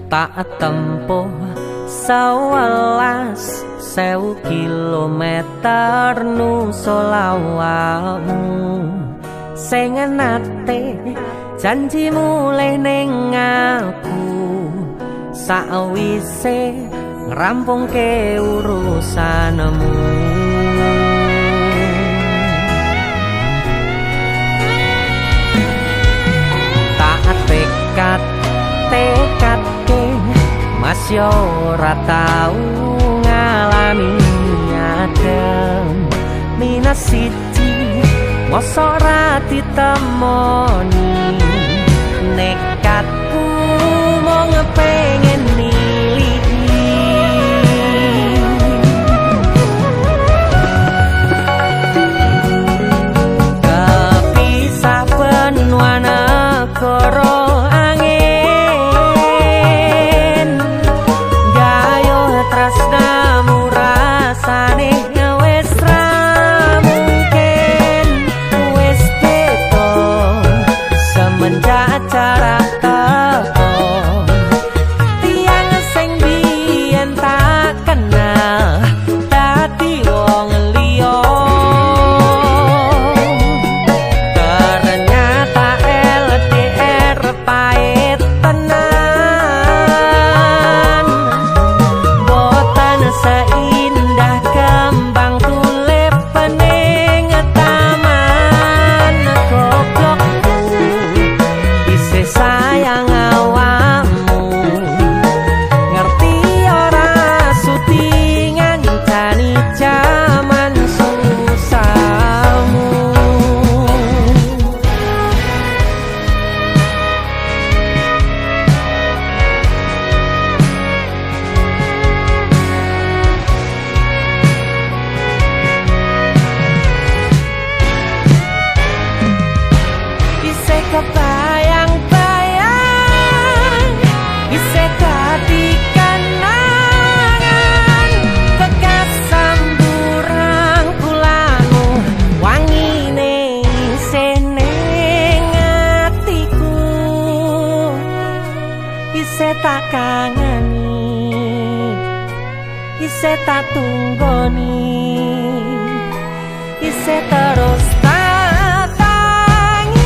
tak tempuh 11.000 kilometer nusolawakmu sing nate janji mulih ning aku sawise ngrampungke urusanmu. Tak tekadke mas yo ora tau ngalami adem minus siji mosok ora ditemoni nekatku mau ngepengen niliki kepisah benua negara isih tak tunggoni isih terus tak tangisi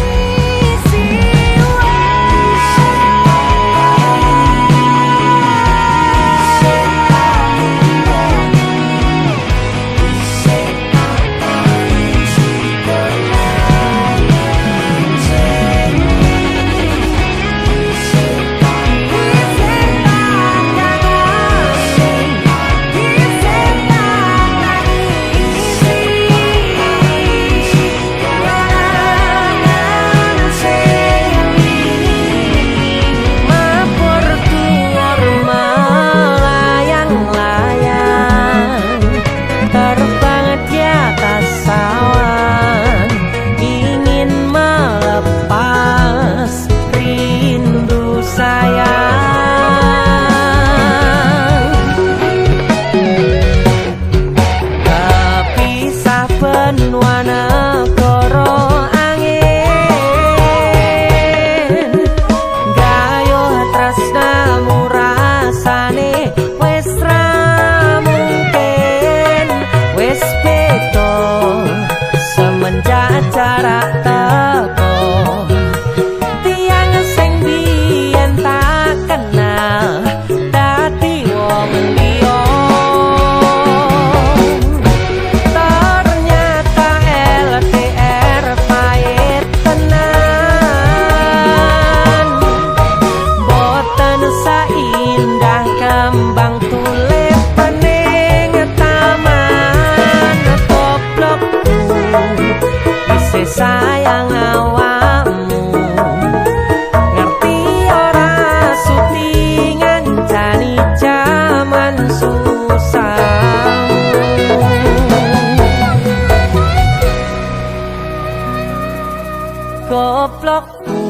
goblokku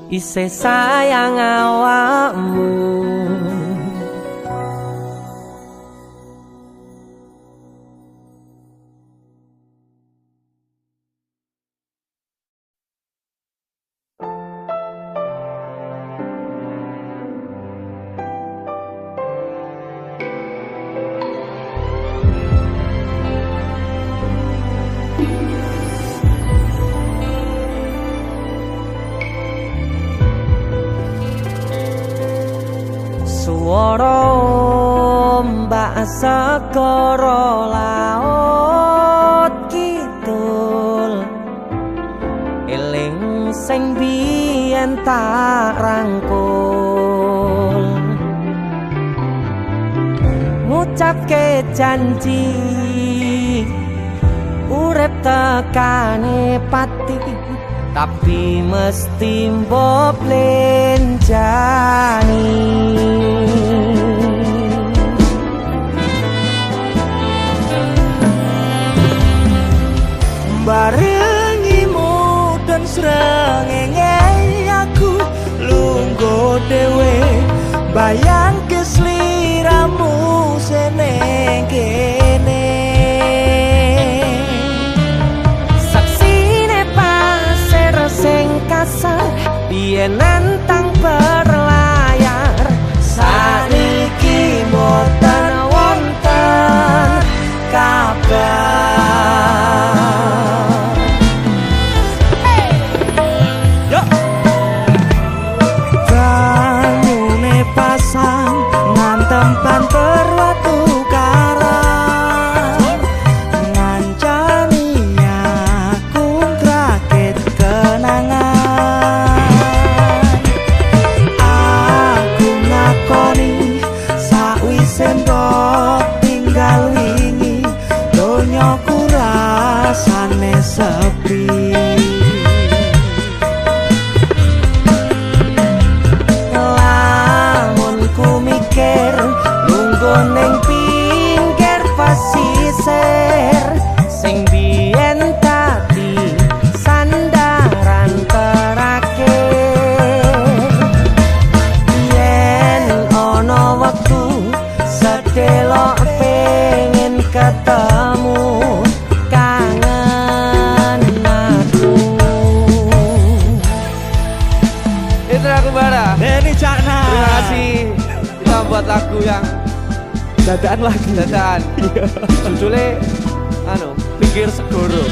isih sayang awakmu. Suara ombak segara laut kidul eling sing biyen tak rangkul ngucapke janji urip tekane pati tapi mesti mbok lenjani barengimu dan srengenge aku lungguh dhewe bayang kesliramu seneng kene saksine pasir sing kasar biyen nantang berlayar saniki boten wonten kabar ngantem perwatu karang ngancani aku ngrakit kenangan aku ngakoni sakwise mbok tinggal wingi donyaku rasane sepi neng pinggir pasisir sing biyen tadi sandaran terakhir yen ana wektu sedelok pengen ketemu kangen aku itu aku bara Denny Cakna terima kasih kita buat lagu yang dadaan lagi dadaan judulnya pinggir segoro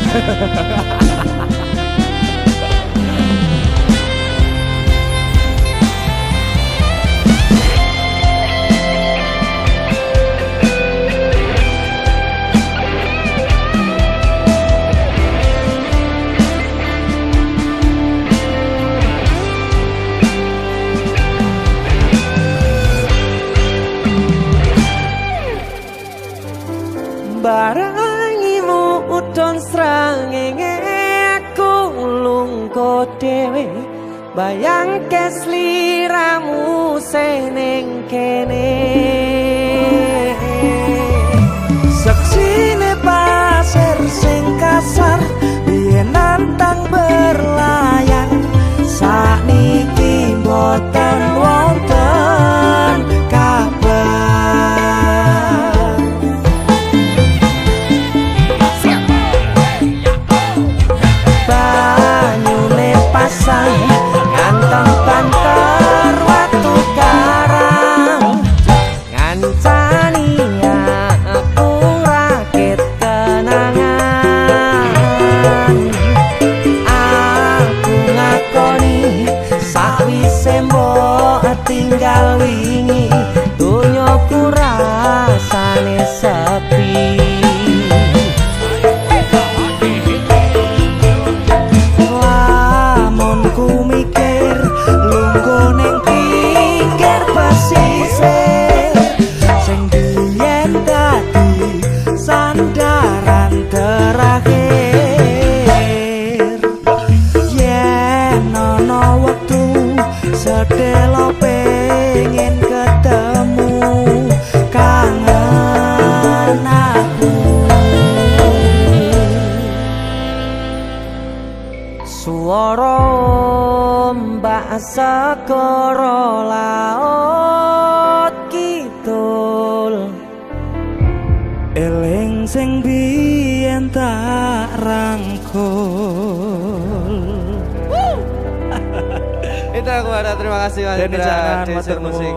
barangimu udon srengenge aku lungguh dhewe bayang kesliramu seneng kene saksine pasir sing kasar biyen nantang berlayar sakniki boten wonten kabar ngantem banter watu karang ngancani aku rakit kenangan aku ngakoni sakwise mbok tinggal wingi donyaku rasane sepi sedelo pengen ketemu kangen aku suara ombak segara laut kidul eling sing biyen tak rangkul. Itu aku ada, terima kasih Mas Indra Desir Musik.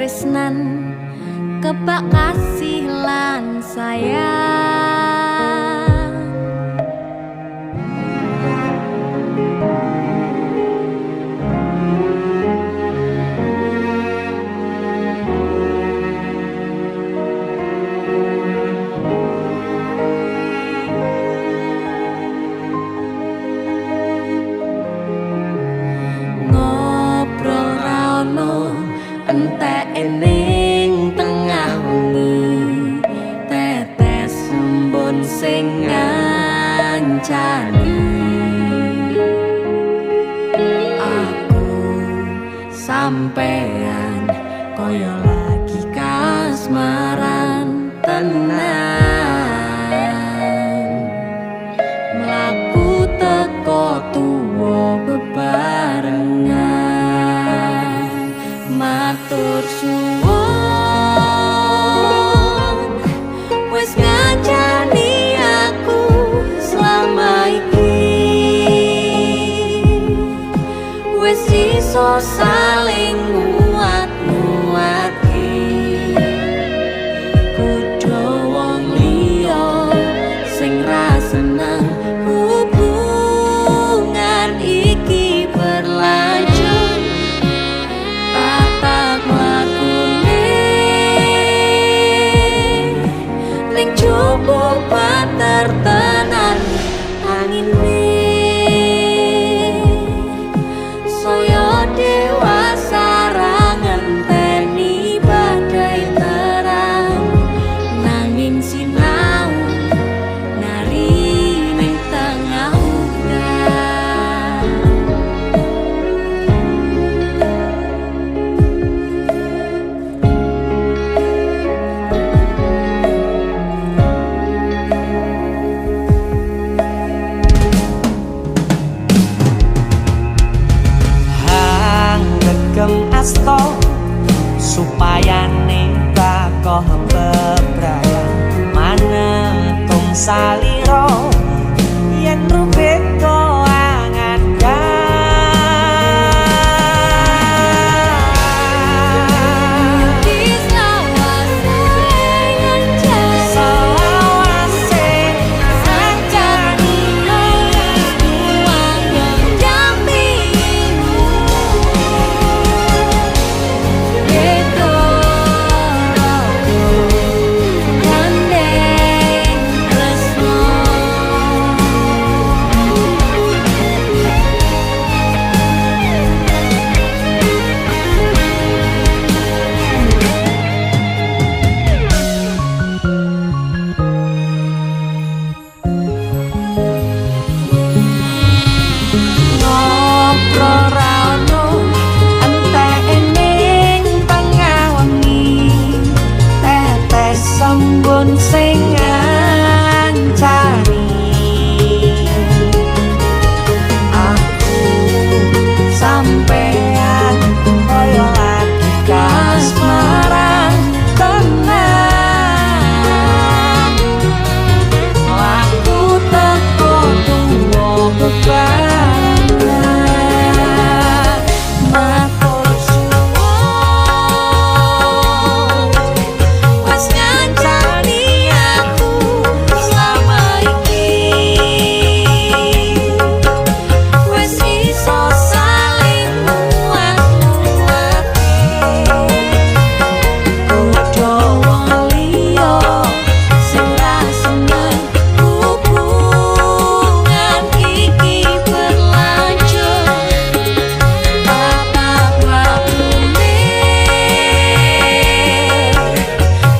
katresnan kebak kasih lan sayang. Ngobrol ra ono entek ning tengah wengi, tetes embun sing ngancani aku sampean koyo lagi kasmaran tenan, mlaku teko tuwa bebarengan, matur suwun wis ngancani aku selama iki, wis iso saling nguat-nguatke, kudu wong liya sing ra seneng hubungan iki berlanjut. Tata lakune ning jupuk pater tenan angine, saya dewasa ra ngenteni badai terang, nanging sinau nari ning tengah udan. Gem asto supaya nembako bebrayan manetung saliro yen rubeko Sembun sing ngancani aku sampean koyo lagi kasmaran tenan, laku teko tuwa bebarengan, matur suwun wis ngancani aku selama iki, wis iso saling nguat-nguatke, kudu wong liya sing ra seneng hubungan iki berlanjut. Tatap lakune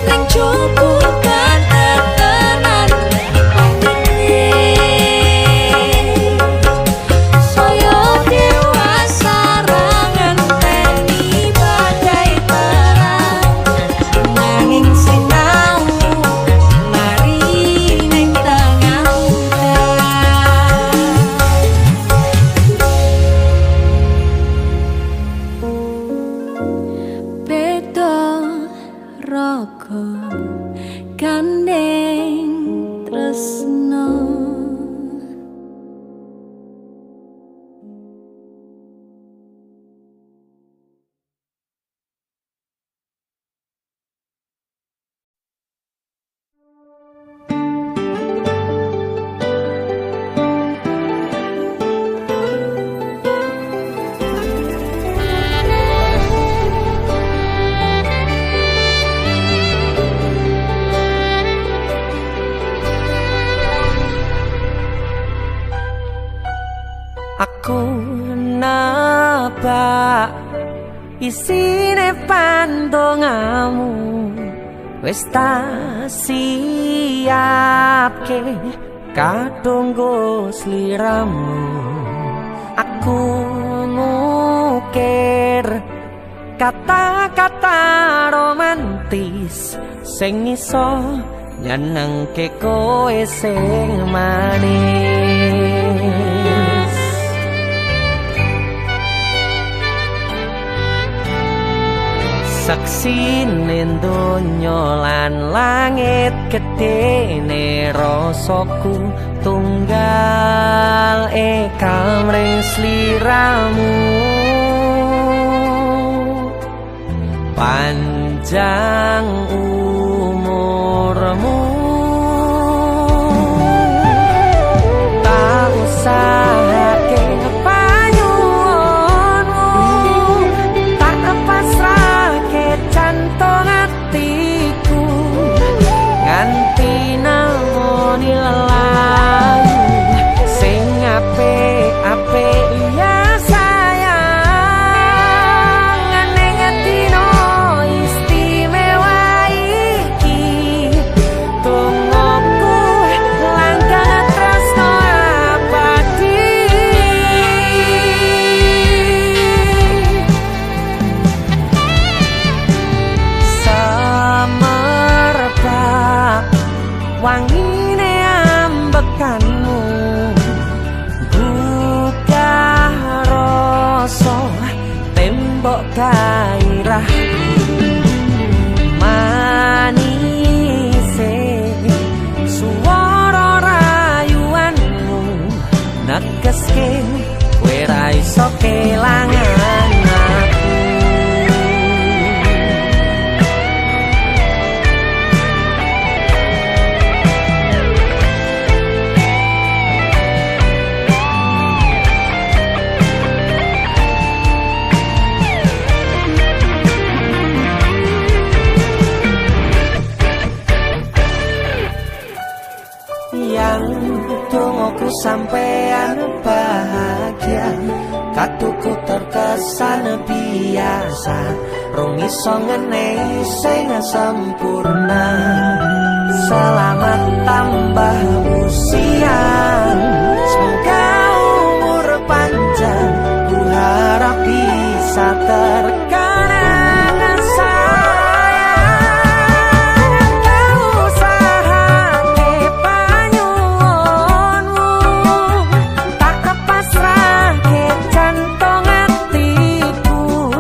ning jupuk pater tenan angine, saya dewasa ra ngenteni badai terang, nanging sinau mari ning tengah udan. Beda raga gandeng tresno. isine pandongamu wis tak siapke kadunggo sliramu aku ngukir kata-kata romantis sing iso nyenengke kowe sing manis saksine donya lan langit gedene rasaku tunggal kamring sliramu panjang umurmu tak usahake panyuwunmu tak pasrahke jantung atiku nganti namoni lelayu sing apik-apik ya sayang ning atino istimewa iki tungguku langkah tresno abadi semerbak wangine ambekanmu buka rasa tembok gairah manise suara rayuanmu negeske kowe ra iso kelangan aku yang tungguku sampean bahagia katuku terkesan biasa rung iso ngenehi sing sempurna selamat tambah usia semoga umur panjang ku harap bisa terkenang sayang kau usahake panyuwunmu tak kepasrahke jantung atiku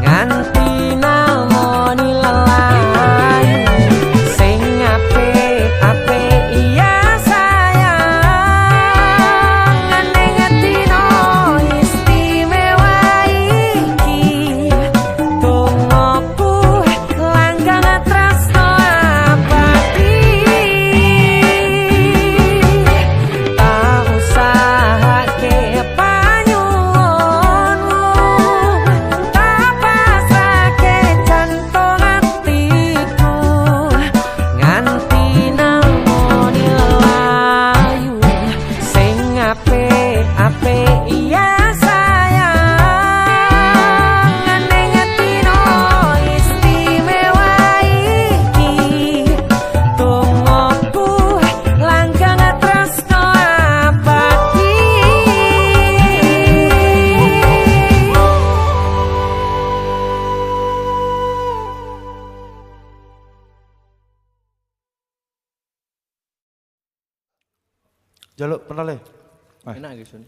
nganti namoni lelayu sing apik-apik ya sayang ning atino istimewa iki tungguku langgang tresno abadi tak usahake panyuwunmu tak pasrahke jantung atiku nganti namoni lelayu sing apik-apik ya sayang ning atino istimewa iki tungguku langgang tresno abadi Jaluk pernah le. Enak gitu.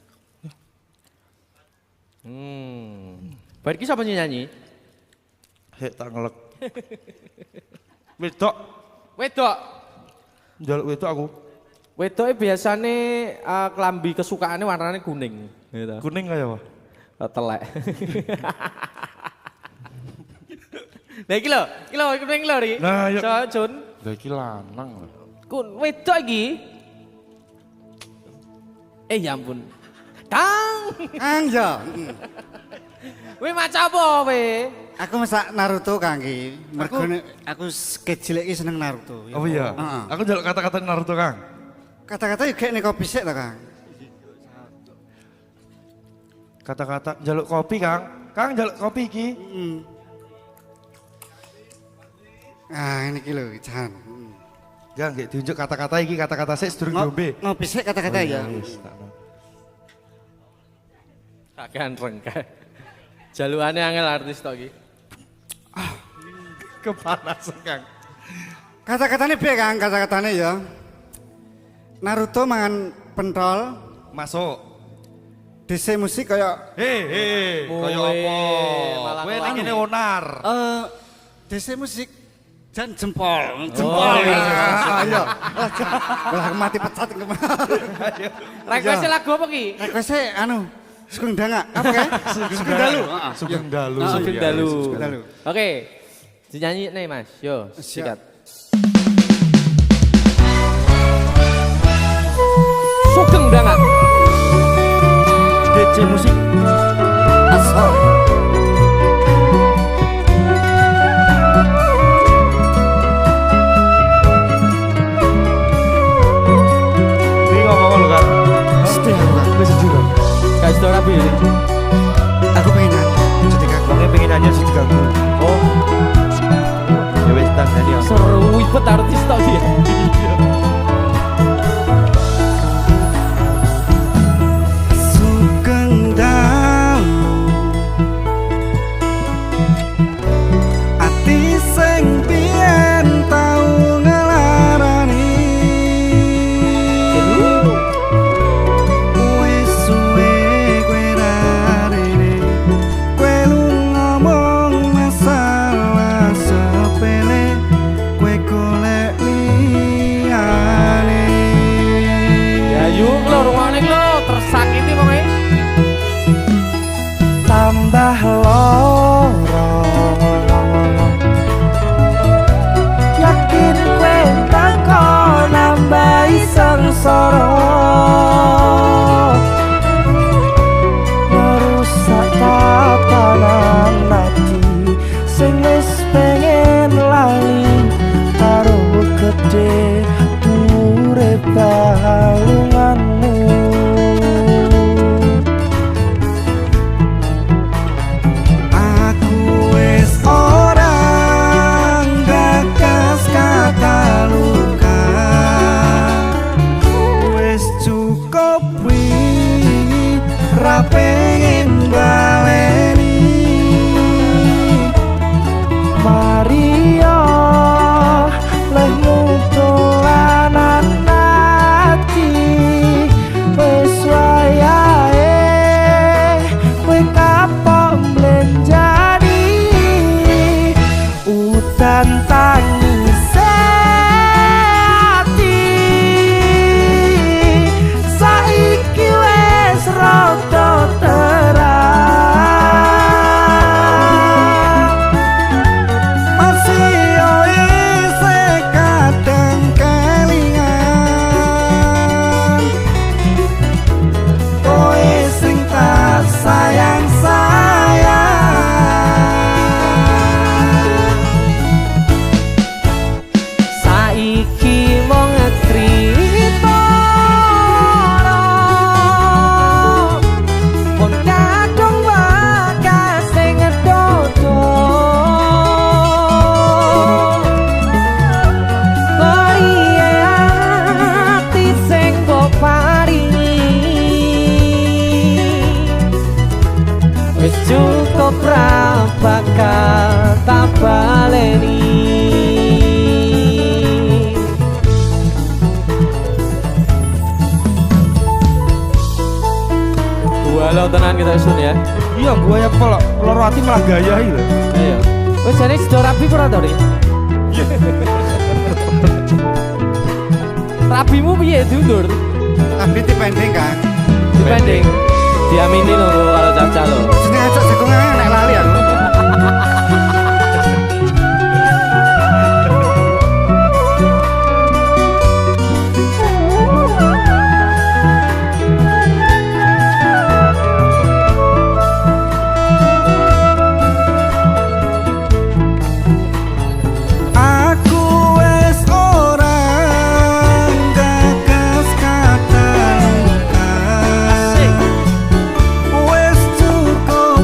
Baik ki sapa nyanyi? Hek tak ngelek. Wedok, Wedok. jaluk wedok aku. Wedoke biasane klambi kesukaane warnane kuning, gitu. Kuning kaya apa? Telek. Nah iki lho kuning lho iki. Nah, yuk. So, Jun. Lah iki lanang lho. Wedok iki. Ya ampun. Kang. Angjo. Kowe maca apa kowe? Aku masak Naruto Kang iki. Mergo aku kecil iki seneng Naruto. Oh iya. Heeh. Aku jaluk kata-kata Naruto, Kang. Kata-kata yo gek nek kopi sik to, Kang. Kata-kata jaluk kopi, Kang. Kang njaluk kopi iki. Ah, ini lho, Jan. Ya nggih diunjuk kata-kata iki, kata-kata sik sedurung diombe. Ngopi sik kata-kata ya. Wis, tak no. Kakean rengke. Jalukane angel artis tok iki. Kepanasan Kang. Kata-katanya piye, Kang? Kata-katanya ya. Naruto mangan pentol, Masuk. DC musik kayak Hei, kaya Woi, apa? malah Kowe kelawan. ning kene onar. DC musik dan jempol. Jempol. iya. Ayo. Lah mati pecat kemarin. Request lagu apa ki? Request anu Sugeng Danga. Apa kae? Sugeng Dalu. Sugeng Dalu. Sugeng Dalu. Sugeng Dalu. Oke. Dinyanyi nih Mas. Yo, sikat. Sugeng Danga. DC musik. Asal. Iki ngomong lho Kang. Mesti aku, Kang. Wis jujur. Kasih tau rapi ini. Aku pengen nyanyi. Jadi Kang. Wong pengen nyanyi sing diganggu. Oh, Ya wis tak nyanyi. seru ibet artis tok dia. Sugeng Dalu. Ati sing biyen tau ngelarani. Wis suwe kowe rarene, kowe lu ngomong masalah sepele, kowe golek liyane. Ya yuk lo rungokne lo tersakiti wonge. Tambah loro, yakin kowe teko nambahi sengsara, ngerusak tatanan ati sing wis pengen lali karo gede urip balunganmu. Aku wis orang gagas kata luka, wis cukup wingi ra pengen baleni. Maria lehmu dolanan ati, wis wayahe kowe kapok mlenjani. Udan tangis ati, saiki wis rada terang. Masih isih kadang kelingan, kowe sing tak sayang-sayang. Saiki mung cerita pun kadung bakas sing dodo. Koye ati sing mbok paringi, wis cukup ra bakal tak baleni. Walau tenan kita sun ya. Iya, gua ya kok loro ati malah gaya iki lho. Ayo. Wis jane sido rapi ora to, Ri? Rapimu piye diundur? Tapi dipending kan. Dipending. Diamini lho karo Caca lho. Jeneng ajak jagongan nek lali aku. Aku wis orang gagas kata luka, wis cukup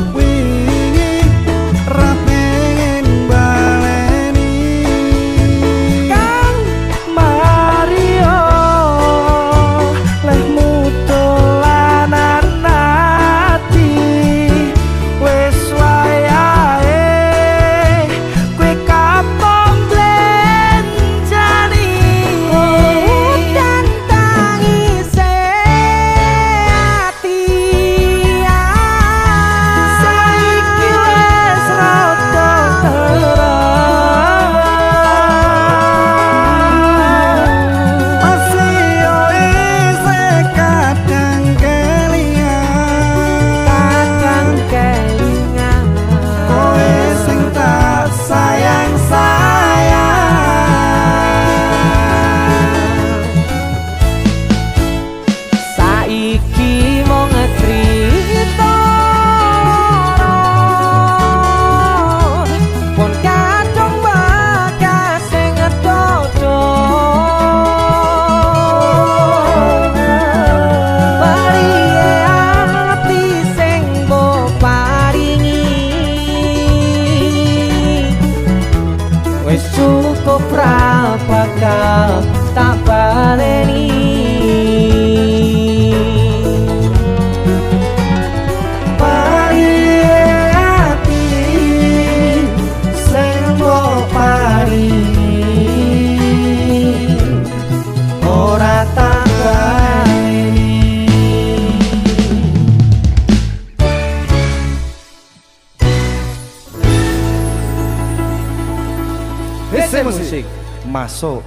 masuk.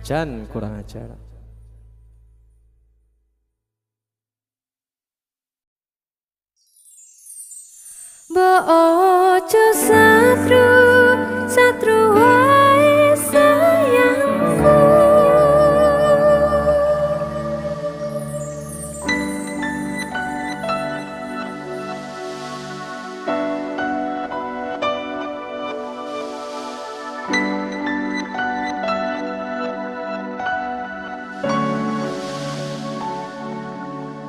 Jan kurang ajar. Mbok ojo satru, satru wae sayangku.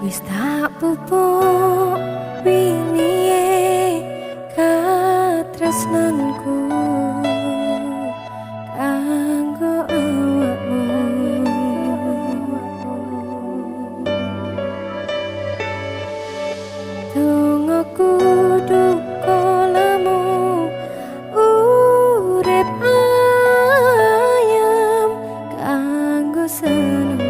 Wis tak pupuk wingi katresnanku kanggo awakmu. Dongaku duka lamu urip ayam kanggo seneng.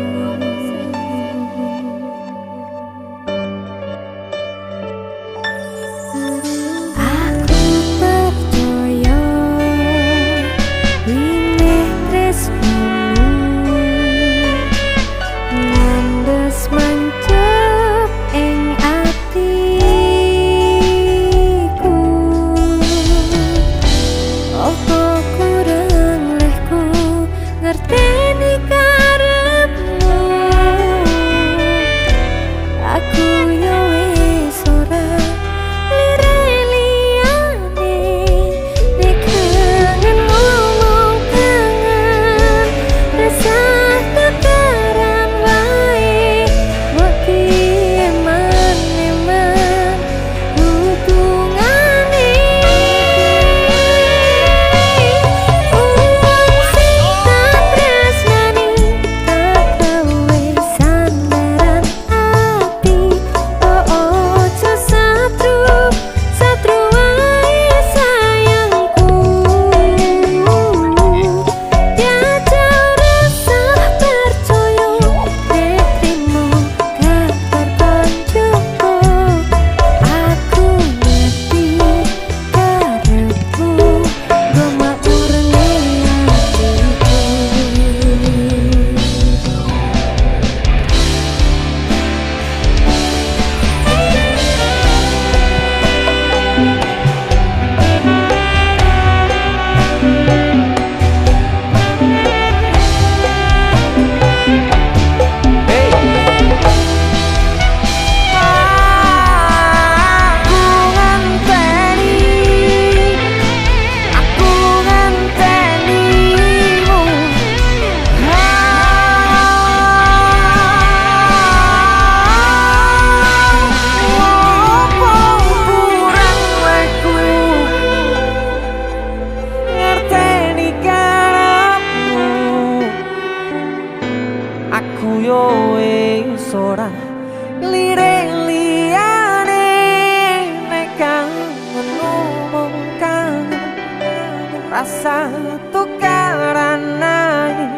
Rasa tukaran ae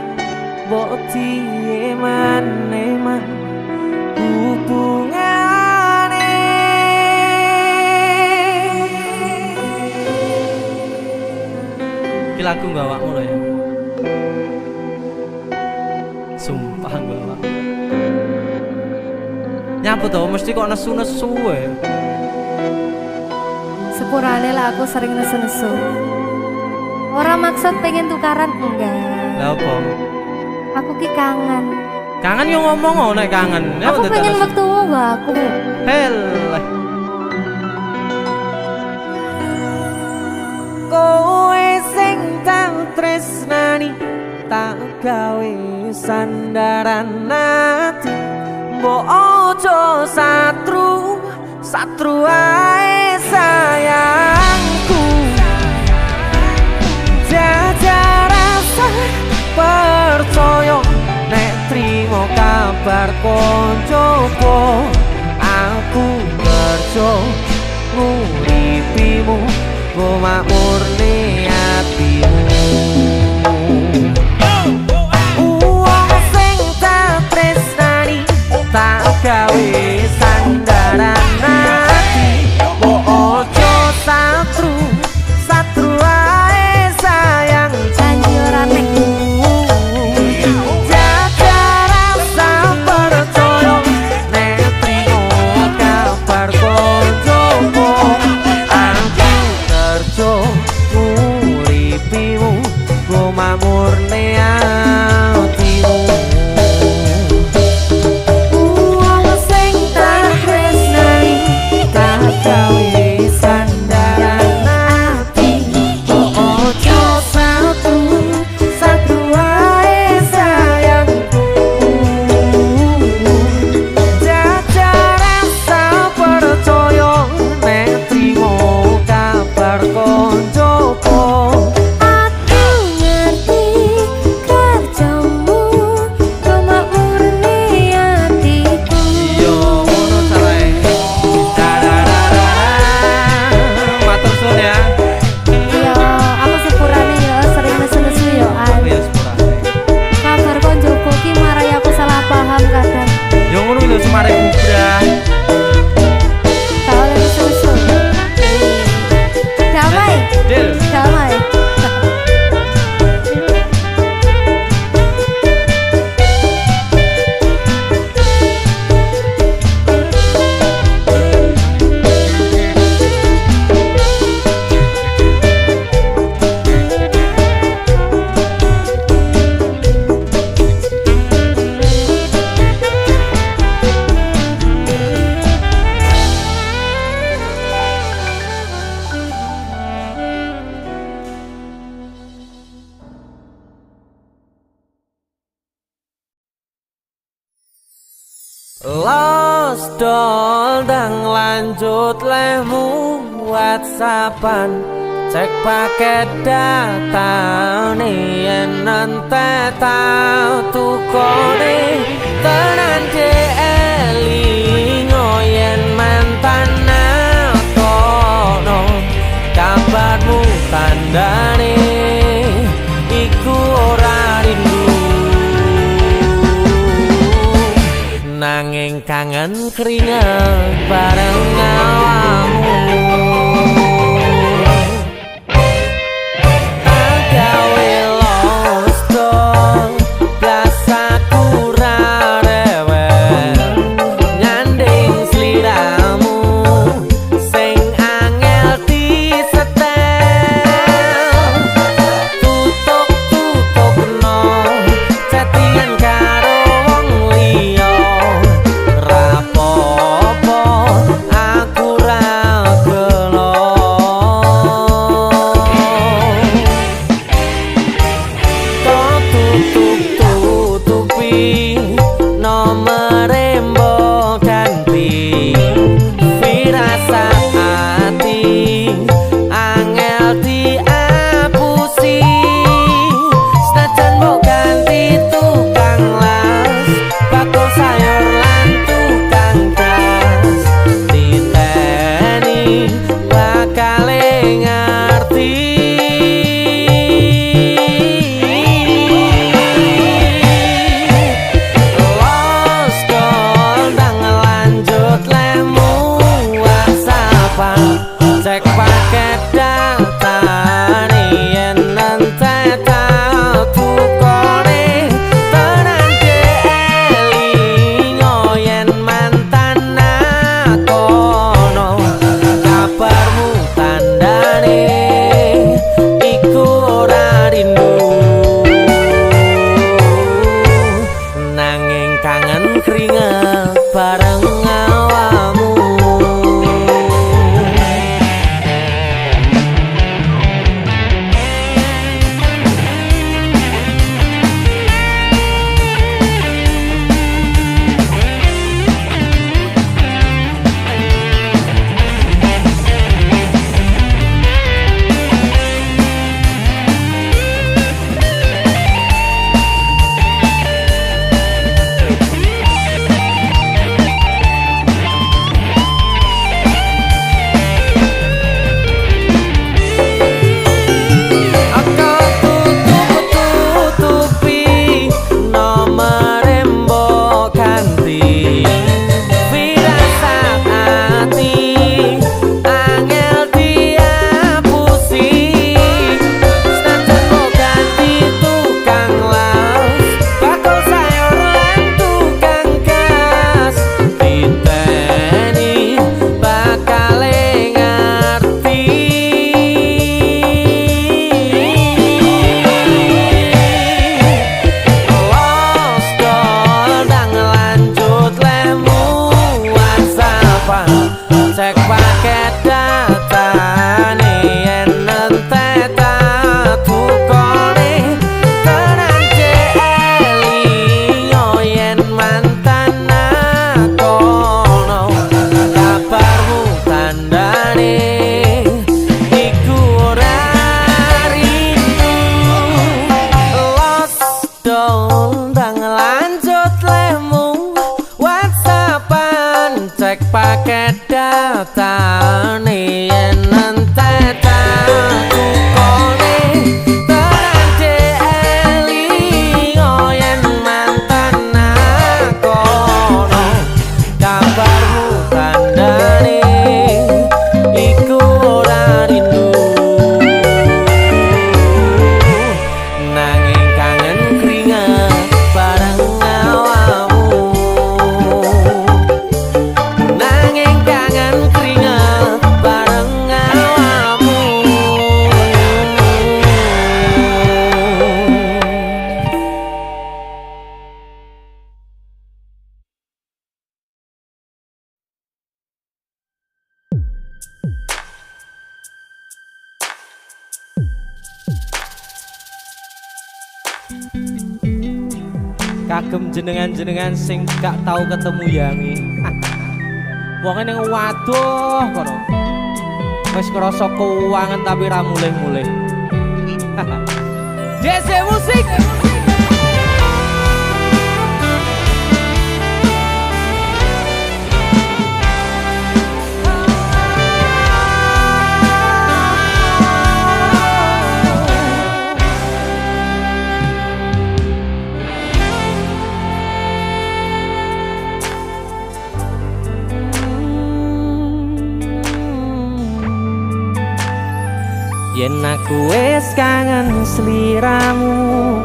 mbok diye maneman hubungane. Iki lagu gawakmu lho ya. Sumpah gawak. Nyapa to mesti kok nesu-nesu wae. Sepurane lah aku sering nesu-nesu. Orang maksud pengen tukaran enggak. Lah apa? Aku ki kangen. Kangen yo ngomong nek kangen. Aku pengen ketemu gak aku. Hel. Kowe sing tak tresnani tak gawe sandaran ati. Mbok ojo satru, satru ae sayangku. Jajak rasa percaya nek trimo kabar koncoku. Aku kerja nguripimu go makmurne atimu. Wong sing tak tresnani tak gawe sandaran ati. Mbok ojo satru, satru ae sayang. Janji ora nek mari bubrah. Tahu lagi susu. Damai. Del. Damai. Los dol dang lanjut lemu WhatsAppan cek paket data nih yen nante tau tukone tenan elingo yen mantan kono kabarmu tandane iku ora rindu nanging kangen keringet bareng awakmu agawe los dol blasaku ra rewel nyanding sliramu sing angel disetel tutuk no chattingan karo wong liya rapopo aku ra gelo tutupi nomere mbok ganti firasat ati angel diapusi senajan mbok ganti tukang las bakul sayur lan tukang gas diteni bakal ngerti los kondang lanjut lemu WhatsAppan cek paket data yen nante tau tukone tenan elingo yen mantan kono kabarmu tandane iku ora rindu nanging kangen keringet bareng awakmu tutupi nomere mbok ganti firasat ati angel diapusi senajan mbok ganti tukang las bakul sayur lan tukang gas diteni bakal ngerti los kondang lanjut lemu WhatsAppan cek paket data yen nante tau tukone tenan elingo yen mantan kono kabarmu tandane iku ora rindu los dondang lanjut lemu WhatsAppan cek paket data yen nante tau tukone tenan elingo yen mantan kono kagem jenengan-jenengan sing gak tau ketemu yangi. Wong ning waduh kono. Wis ngrasa keuangan tapi ra mulih-mulih. DC musik. Yen aku wis kangen sliramu,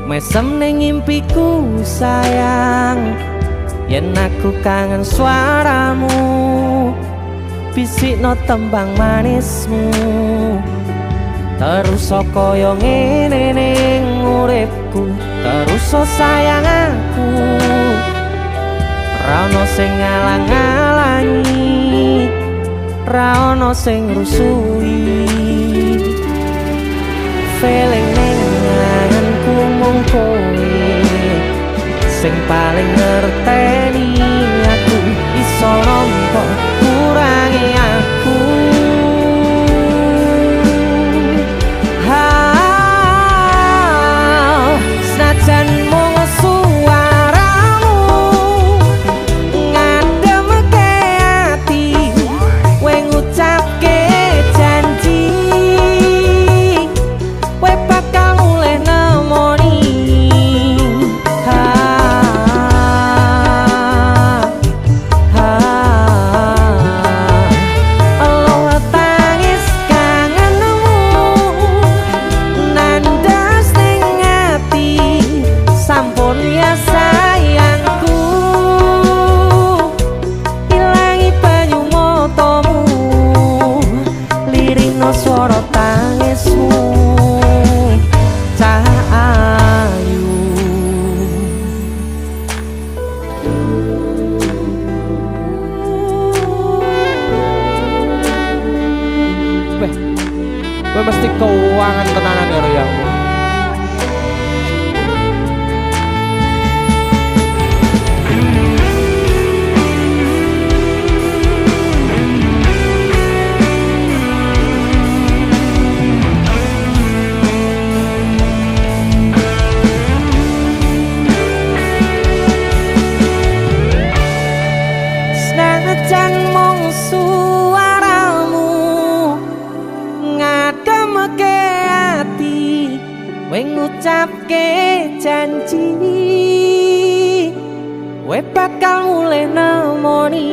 mesem ning impiku sayang. Yen aku kangen suaramu, bisikno tembang manismu. Terus kaya ngene ning uripku, terus sayang aku. Ra ono sing ngalang-alangi, ra ono sing rusui. Feeling ning ngangenku mung kowe sing paling ngerteni aku. Iso nampa kurangi aku. Senajan mung suaramu ngademke ati, kowe ngucapke janji kowe bakal mulih nemoni. Allah tangis kangenmu nandas ning ati, sampun ya sayangku. Ilangi banyu matamu, lirino swara tangismu. Cahayu kowe mesti keuangan tenanan karo yangmu. Senajan mung suaramu ngademke ati, kowe ngucapke janji kowe bakal mulih nemoni.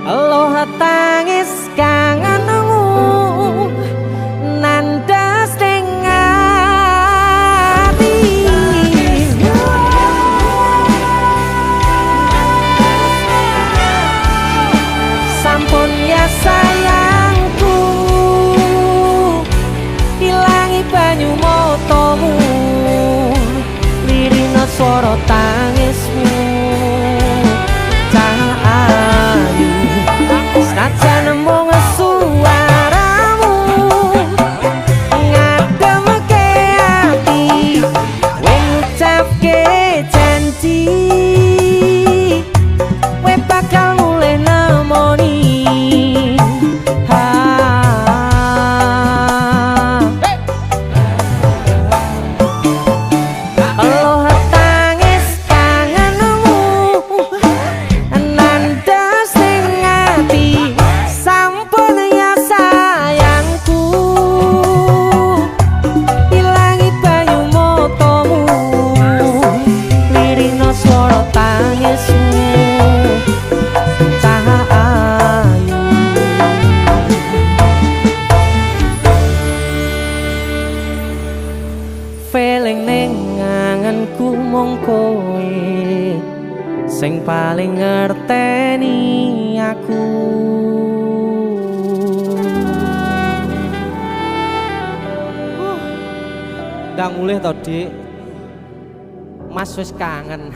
Allah tangis kangenmu nandas ning ati, sampun ya sayangku. Ilangi banyu matamu, lirino swara tangismu. Cahayu senajan mung suaramu ngademke ati, kowe ngucapke janji kowe bakal mulih nemoni. Allah tangis kangenmu nandas ning ati, sampun ya sayangku. Ilangi banyu matamu, lirino swara tangismu. Cahayu feeling ning ngangenku mung kowe sing paling ngerteni aku. Ndang mulih to, Dik. Mas wis kangen.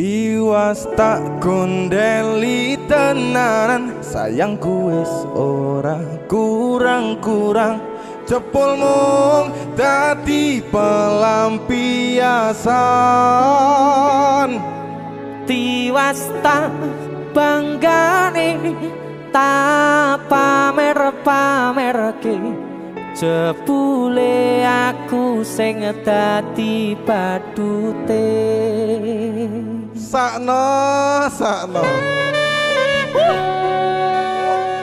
Tiwas tak gondeli tenanan, sayangku wis ora kurang-kurang. Jepul mung dadi pelampiasan. Tiwas tak banggane tak pamer-pamerke, jebule aku sing dadi badute. Sakno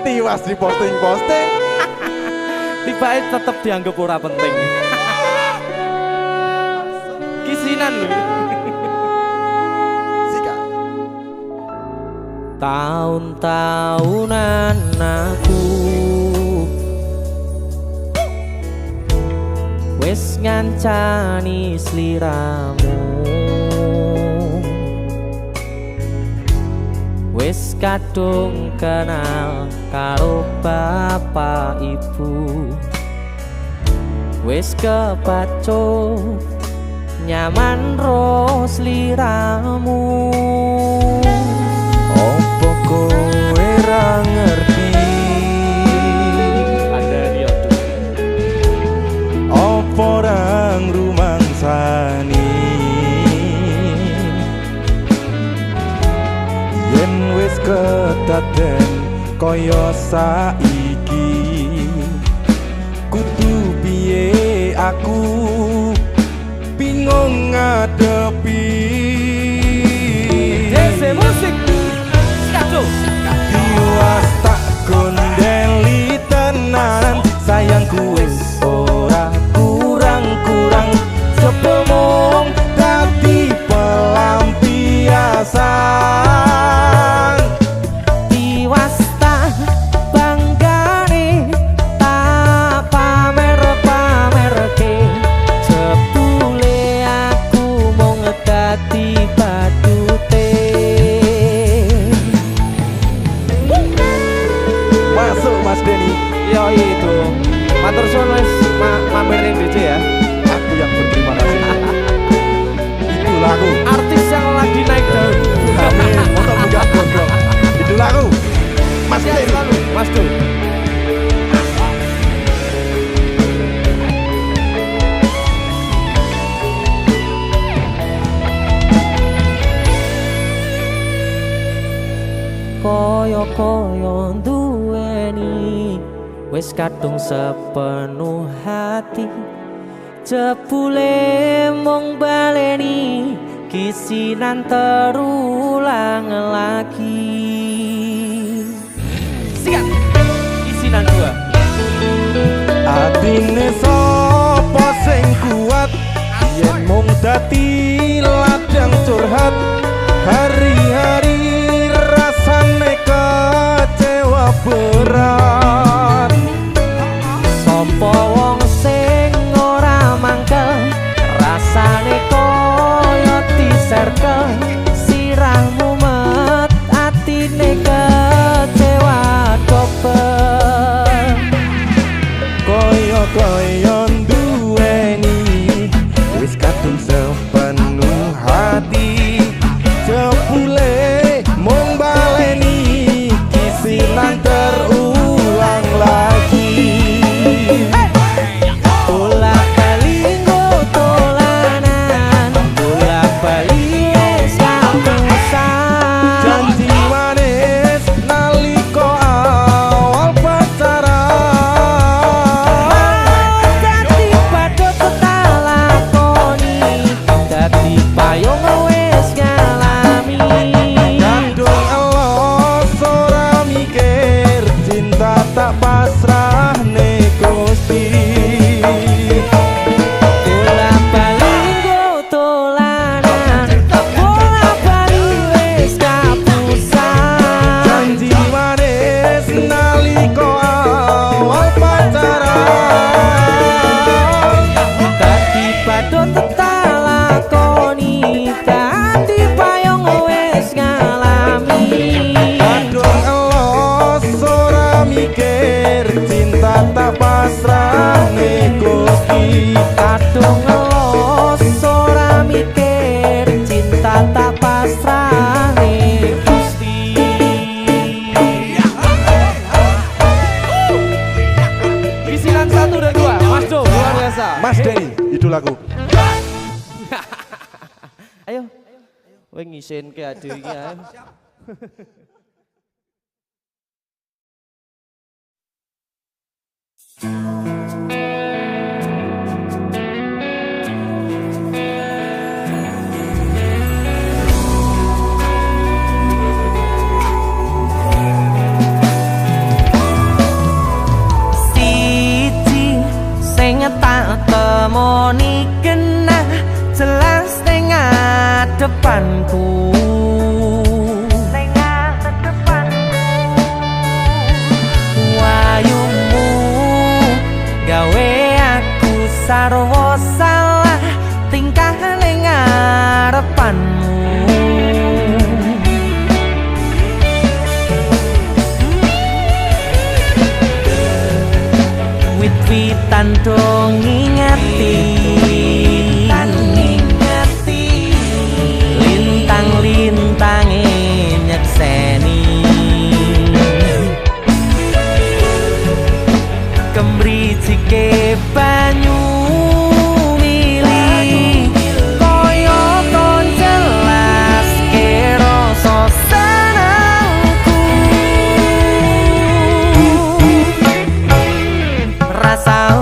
Tiwas di posting-posting, Tibae tetep dianggap ora penting. Kisinan lho. Tahun-tahunan aku wis ngancani sliramu, wis kadung kenal karo bapak ibu, wis kepacut nyaman ro sliramu. opo kowe ra ngerti? Ada dia tuh. Opo ra ngrumangsani? Yen wis kedaden kaya saiki, kudu piye aku bingung ngadepi. Dese musik Skato. Tiwas tak gondeli tenanan, sayangku wis ora kurang-kurang. Sepemong dadi pelampiasan. Tiwas tak banggane tak pamer-pamerke, jebule aku mung dadi badute. Masuk Mas Denny, Yo itu matur suwun wis mampir ning DJ ya. aku yang berterima kasih. Itulah aku. Artis yang lagi naik daun. Amin, motor buka gondrong. Itulah aku, Mas Sehat Denny. selalu, Mas Dul. Koyo-koyo duweni wis kadung sepenuh hati, jebule mung baleni kisinan terulang lagi. Sikat kisinan dua. Atine sapa sing kuat, yen mung dadi ladang curhat. Hari-hari rasane kecewa berat. Sopo wong sing ora mangkel, rasane koyo diserkel. Sirahmu met atine kecewa dobel. Koyo-koyo duweni wis kadung sepenuh hati, jebule mung baleni kisinan terulang lagi. Bolak-balik tolanan, bolak-balik wis kapusan. Janji manis nalika awal pacaran, Dadi padha tak lakoni, dadi payung wis ngalami. kadung elos ora mikir, cinta tak pasrah ne Gusti. Bolak-balik tolanan, bolak-balik wis kapusan. Janji manis nalika awal pacaran, Dadi padha tak lakoni, dadi payung wis ngalami. kadung elos ora mikir, cinta tak pasrah ne Gusti. Kadung ngelos ora mikir, cinta tak pasrah Ayo. Kowe ngisenke ade iki ae. Siji sing tak temoni kena jelas ning depanku. Wayumu gawe aku sarwa salah tingkah ning ngarepanmu. Wit-witan dong ngingati, lintang-lintange nyekseni, kemrijike banyu mili koyo kon jelas ke rasa senengku. Rasa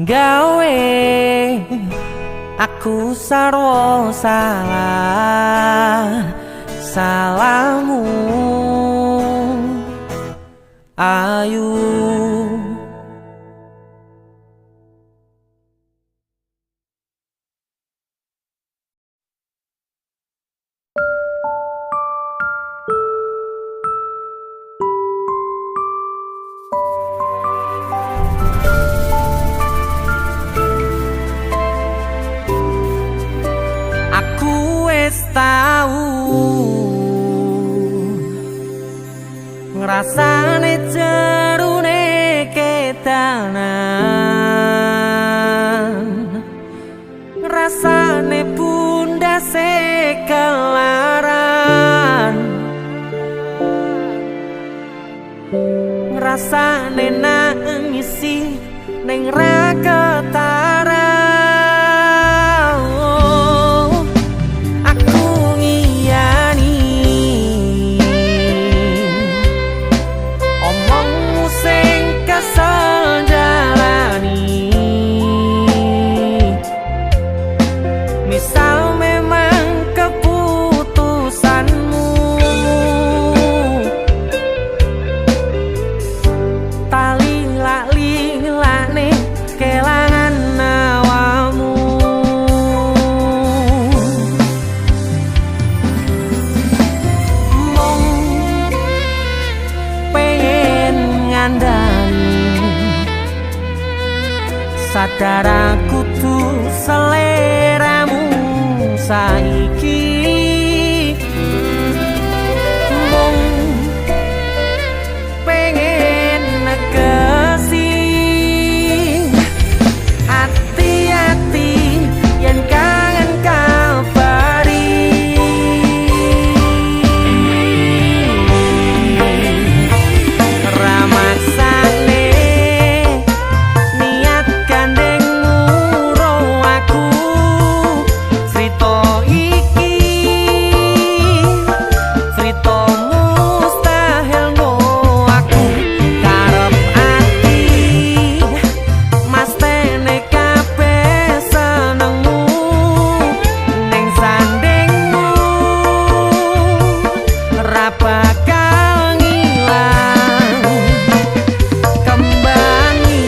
gawe aku sarwa salah salahmu ayu. Ngrasane jerune kedanan, ngrasane pundase rasane nangisi ning ra ketara. Aku ngiyani omongmu sing kesel jalani. Misal memang keputusanmu tali lak-lilane kelangan nawamu. Mong pengen ngandani sadar aku tuh seleramu saiki. Mong pengen negesi hati-hati yen kangen kabari. Ramaksane niat gandeng muro aku cerita iki, cerita mustahil ngo aku karep ati mas tene kabeh senengmu ning sandingmu ra bakal ngilang. Kembangi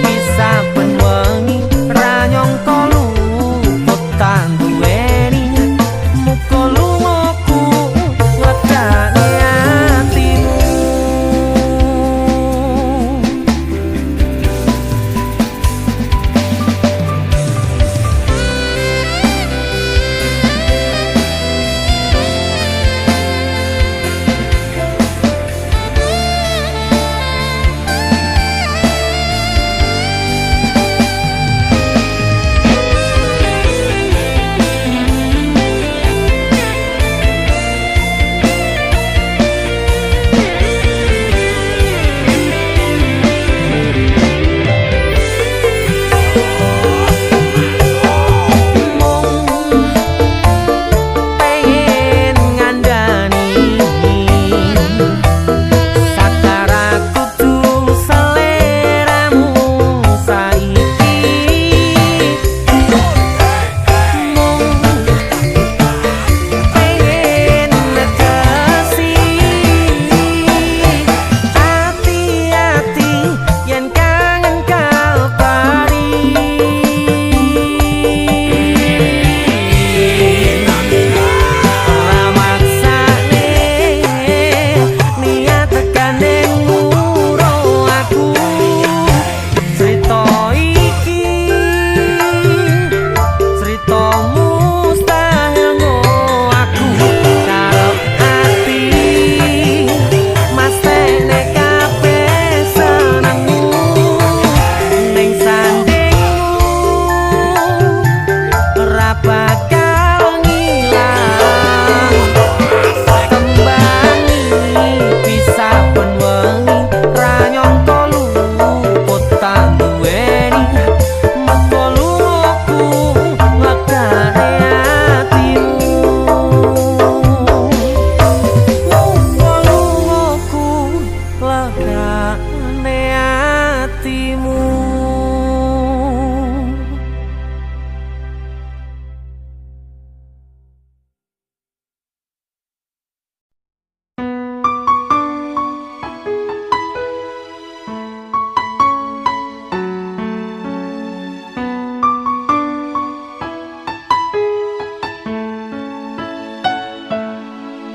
bisa benwengi ra nyangka luput tan duweni muga lungaku wedane atimu. Pengen ngandani sadar aku tuh seleramu saiki. Mong pengen negesi hati-hati yen kangen kabari. Ramaksane niat gandeng muro aku cerita iki, cerita mustahil ngo aku karep ati mas tene kabeh senengmu ning sandingmu ra bakal ngilang. Kembangi bisa benwengi ra nyangka luput tan duweni muga lungaku wedane atimu. Muga lungaku wedane atimu.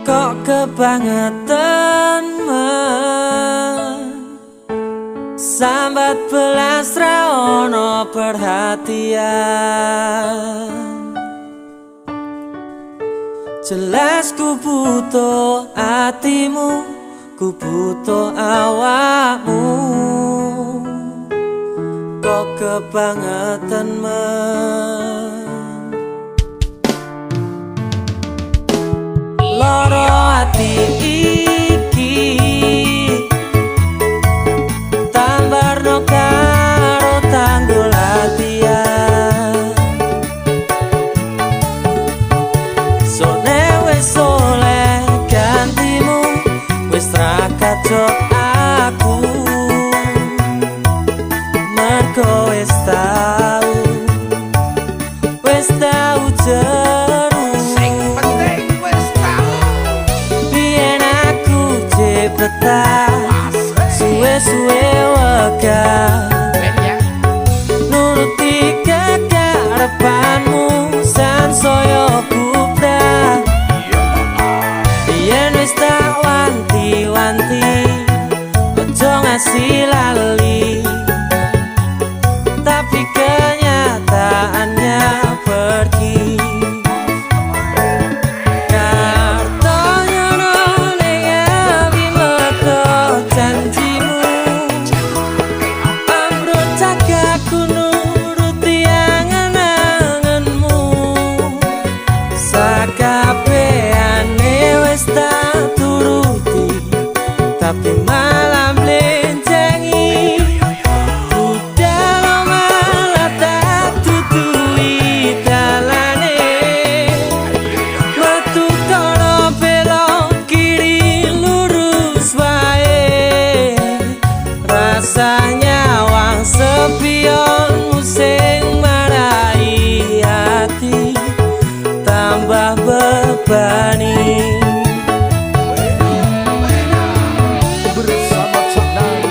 Kok kebangetan sambat belas ra ono perhatian. Jelas ku butuh hatimu, ku butuh awakmu. Kok kebangetan loro ati iki Sone wis oleh gantimu, wis ra kacok aku. Mergo wis tau jeru. Sing penting wis tau. Biyen aku cepetan, suwe-suwe wegah nuruti kekarepanmu sansaya bubrah. Biyen wis tak wanti-wanti ojo ngasih lali, tapi kenyataannya pergi. Kartonya ning awi metu janjimu, ambruk cagaku nuruti angen-angenmu. Sakabehane wis tak turuti, tapi malah mlencengi. Budal malah tak tutui dalane, metu kono belok kiri lurus wae. Rasanya wang sepionmu sing marai hati, tambah bebani. Bersama Caknan.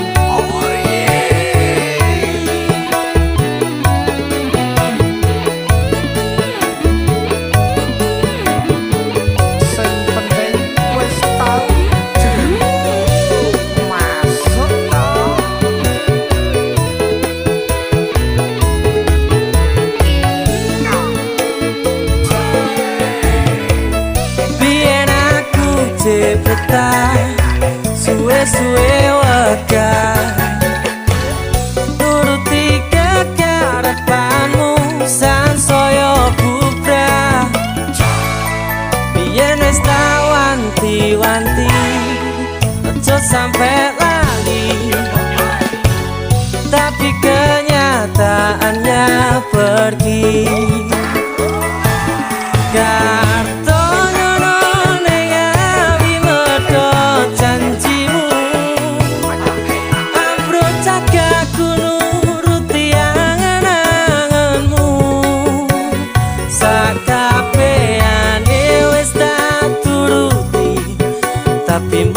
Sing penting wis tau jeru. Masuk tau. Biyen aku cepetan, suwe-suwe wegah nuruti kekarepanmu sansaya bubrah. Biyen wis tak wanti-wanti ojo sampe lali, tapi kenyataannya pergi. Kartonya ning awi metu janjimu, ambruk cagaku nuruti angen-angenmu. Sakabehane wis tak turuti, tapi